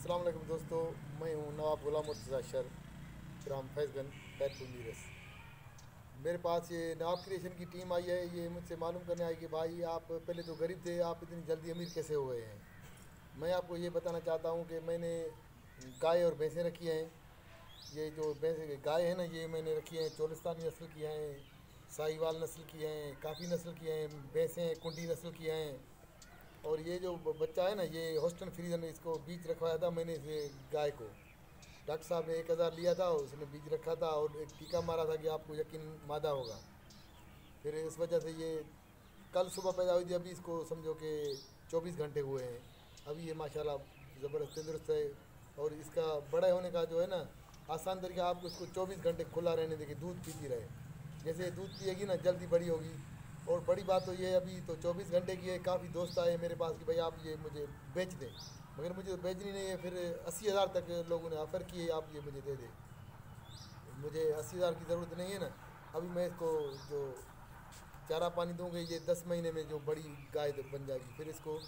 अस्सलाम वालेकुम दोस्तों। मैं हूं नवाब गुलाम मुर्तज़ा शर, ग्राम फैज़गंज, बैतूल मीरस। मेरे पास ये नवाब क्रिएशन की टीम आई है। ये मुझसे मालूम करने आई कि भाई आप पहले तो गरीब थे, आप इतनी जल्दी अमीर कैसे हो गए हैं। मैं आपको ये बताना चाहता हूँ कि मैंने गाय और भैंसें रखी हैं। ये जो भैंसें गाय है ना, ये मैंने रखी हैं, चोलिस्तानी नस्ल की हैं, साहिवाल नस्ल की हैं, काफ़ी नस्ल की हैं। भैंसें कुंडी नस्ल की हैं। और ये जो बच्चा है ना, ये हॉस्टन फ्रीजन, इसको बीज रखवाया था मैंने इसे गाय को। डॉक्टर साहब ने 1,000 लिया था, उसने बीज रखा था और एक टीका मारा था कि आपको यकीन मादा होगा। फिर इस वजह से ये कल सुबह पैदा हुई थी। अभी इसको समझो कि 24 घंटे हुए हैं। अभी ये माशाल्लाह ज़बरदस्त तंदुरुस्त है। और इसका बड़े होने का जो है ना आसान तरीका, आपको इसको 24 घंटे खुला रहने देगी, दूध पीती रहे। जैसे ये दूध पिएगी ना जल्दी बड़ी होगी। और बड़ी बात तो ये है, अभी तो 24 घंटे की है। काफ़ी दोस्त आए मेरे पास कि भाई आप ये मुझे बेच दें, मगर मुझे तो बेचनी नहीं है। फिर 80,000 तक लोगों ने ऑफ़र किए, आप ये मुझे दे दें। मुझे 80,000 की ज़रूरत नहीं है ना। अभी मैं इसको जो चारा पानी दूंगे, ये 10 महीने में जो बड़ी गाय बन जाएगी। फिर इसको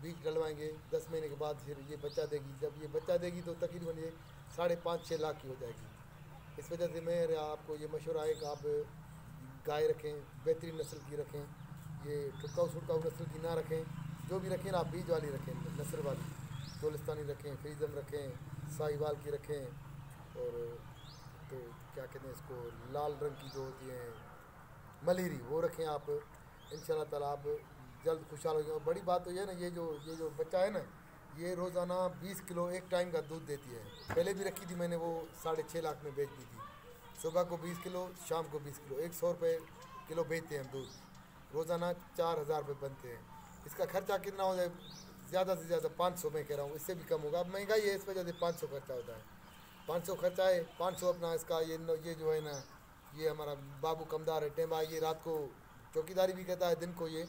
बीज डलवाएंगे, 10 महीने के बाद फिर ये बच्चा देगी। जब ये बच्चा देगी तो तकरीबन ये 5.5 6 लाख की हो जाएगी। इस वजह से मैं आपको ये मशवरा है कि आप गाय रखें, बेहतरीन नस्ल की रखें। ये ठुटकाऊ छुटकाऊ नस्ल की ना रखें। जो भी रखें ना, आप बीज वाली रखें, नस्ल वाली। चोलिस्तानी रखें, फ्रीजम रखें, साहिवाल की रखें। और तो क्या कहते हैं इसको, लाल रंग की जो होती हैं मलेरी, वो रखें आप। इंशाल्लाह ताला आप जल्द खुशहाल हो जाए। और बड़ी बात तो ये है ना, ये जो बच्चा है ना, ये रोज़ाना 20 किलो एक टाइम का दूध देती है। पहले भी रखी थी मैंने, वो 6.5 लाख में बेच दी थी। सुबह को 20 किलो, शाम को 20 किलो, 100 रुपये किलो बेचते हैं हम दूध। रोज़ाना 4,000 रुपये बनते हैं। इसका खर्चा कितना हो जाए, ज़्यादा से ज़्यादा 500 मैं कह रहा हूँ, इससे भी कम होगा। अब महंगाई है, इस वजह से 500 खर्चा होता है। 500 खर्चा है, 500 अपना इसका ये जो है ना, ये हमारा बाबू कमदार है टेमा, ये रात को चौकीदारी भी करता है, दिन को ये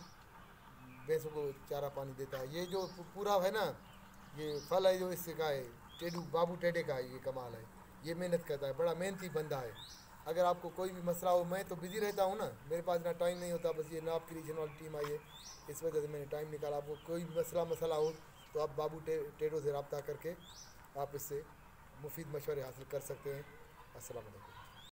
भैंसों को चारा पानी देता है। ये जो पूरा है ना, ये फल है जो इससे का है, टेडू बाबू टेडे का है, ये कमाल है। ये मेहनत करता है, बड़ा मेहनती बंदा है। अगर आपको कोई भी मसला हो, मैं तो बिज़ी रहता हूँ ना, मेरे पास इतना टाइम नहीं होता। बस ये नाप क्रिएशन वाली टीम आई है, इस वजह से मैंने टाइम निकाला। आपको कोई भी मसला हो तो आप बाबू टेडो से रब्ता करके आप इससे मुफीद मशवरे हासिल कर सकते हैं। अस्सलाम वालेकुम।